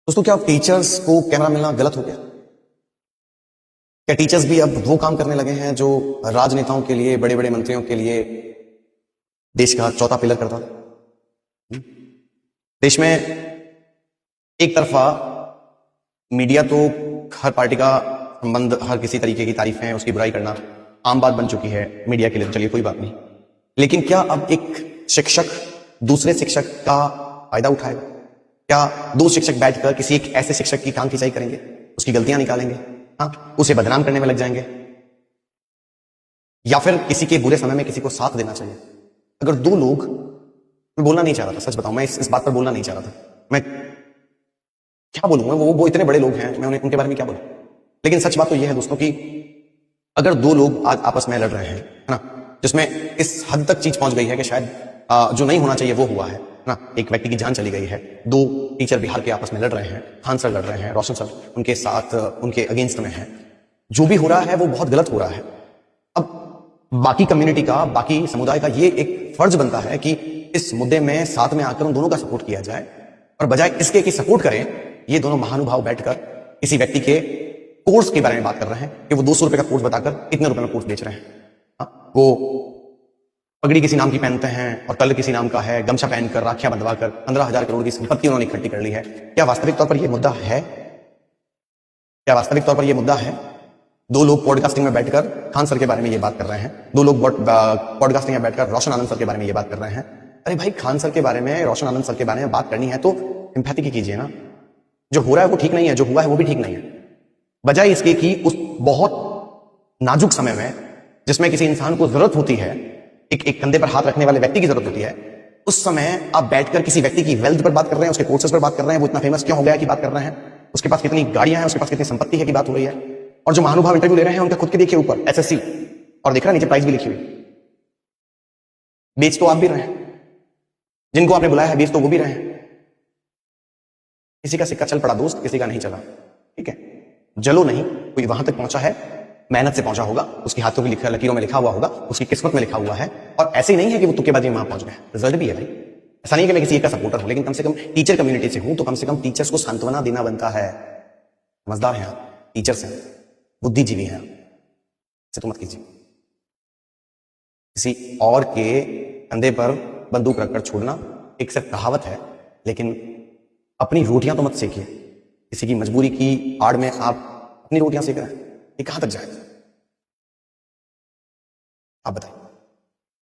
दोस्तों, क्या टीचर्स को कैमरा मिलना गलत हो गया? क्या टीचर्स भी अब वो काम करने लगे हैं जो राजनेताओं के लिए, बड़े बड़े मंत्रियों के लिए देश का चौथा पिलर करता था? देश में एक तरफा मीडिया तो हर पार्टी का संबंध, हर किसी तरीके की तारीफें, उसकी बुराई करना आम बात बन चुकी है मीडिया के लिए, चलिए कोई बात नहीं। लेकिन क्या अब एक शिक्षक दूसरे शिक्षक का फायदा उठाएगा? क्या दो शिक्षक बैठकर किसी एक ऐसे शिक्षक की टांग खिंचाई करेंगे, उसकी गलतियां निकालेंगे, हाँ, उसे बदनाम करने में लग जाएंगे? या फिर किसी के बुरे समय में किसी को साथ देना चाहिए? अगर दो लोग, मैं बोलना नहीं चाह रहा था, सच बताऊं, मैं इस बात पर बोलना नहीं चाह रहा था। मैं क्या बोलूंगा, वो इतने बड़े लोग हैं, मैं उनके बारे में क्या बोलूं। लेकिन सच बात तो यह है दोस्तों कि अगर दो लोग आज आपस में लड़ रहे हैं, है ना, जिसमें इस हद तक चीज पहुंच गई है कि शायद जो नहीं होना चाहिए वो हुआ है ना, एक व्यक्ति की जान चली गई है, दो टीचर बिहार के आपस में लड़ रहे हैं, खान सर लड़ रहे हैं, रोशन सर उनके साथ, उनके अगेंस्ट में है, जो भी हो रहा है वो बहुत गलत हो रहा है। अब बाकी कम्युनिटी का, बाकी समुदाय का ये एक फर्ज बनता है कि इस मुद्दे में साथ में आकर उन दोनों का सपोर्ट किया जाए, और बजाय इसके कि सपोर्ट करें, ये दोनों महानुभाव बैठकर किसी व्यक्ति के कोर्स के बारे में बात कर रहे हैं कि वो 200 रुपए का कोर्स बताकर इतने रुपए में कोर्स बेच रहे हैं। वो पगड़ी किसी नाम की पहनते हैं और कलर किसी नाम का है, गमछा पहनकर, राखियां बंधवाकर 15,000 करोड़ की संपत्ति उन्होंने इकट्ठी कर ली है। क्या वास्तविक तौर पर यह मुद्दा है? क्या वास्तविक तौर पर यह मुद्दा है? दो लोग पॉडकास्टिंग में बैठकर खान सर के बारे में ये बात कर रहे हैं, दो लोग पॉडकास्टिंग में बैठकर रोशन आनंद सर के बारे में ये बात कर रहे हैं। अरे भाई, खान सर के बारे में, रोशन आनंद सर के बारे में बात करनी है तो सिंपैथी की कीजिए ना। जो हो रहा है वो ठीक नहीं है, जो हुआ है वो भी ठीक नहीं है। बजाय इसके कि उस बहुत नाजुक समय में जिसमें किसी इंसान को जरूरत होती है, एक कंधे पर हाथ रखने वाले व्यक्ति की जरूरत होती है, उस समय आप बैठकर किसी व्यक्ति की वेल्थ पर बात कर रहे हैं, उसके कोर्सेज पर बात कर रहे हैं, वो इतना फेमस क्यों हो गया कि बात कर रहे हैं, उसके पास कितनी गाड़ियां हैं, उसके पास कितनी संपत्ति है कि बात हो रही है। और जो महानुभाव इंटरव्यू ले रहे हैं उनका खुद के देखिए ऊपर एसएससी, और देख रहा नीचे प्राइस भी लिखी हुई। बेच तो आप भी रहे हैं, जिनको आपने बुलाया है बेच तो वो भी रहे हैं। किसी का सिक्का चल पड़ा दोस्त, किसी का नहीं चला, ठीक है। जलो नहीं, कोई वहां तक पहुंचा है, मेहनत से पहुंचा होगा, उसके हाथों की लकीरों में लिखा हुआ होगा, उसकी किस्मत में लिखा हुआ है। और ऐसे ही नहीं है कि वो तुक्केबाजी में वहां पहुंच गए, रिजल्ट भी है भाई। ऐसा नहीं कि मैं किसी एक का सपोर्टर हूं, लेकिन कम से कम टीचर कम्युनिटी से हूं, तो कम से कम टीचर्स को सांत्वना देना बनता है। समझदार हैं आप, टीचर्स हैं, बुद्धिजीवी हैं, ऐसे तो मत कीजिए। किसी और के कंधे पर बंदूक रखकर छोड़ना एक सिर्फ कहावत है, लेकिन अपनी रोटियां तो मत सेकिए। किसी की मजबूरी की आड़ में आप अपनी रोटियां सेक रहे हैं, ये कहां तक जाए? आप बताइए।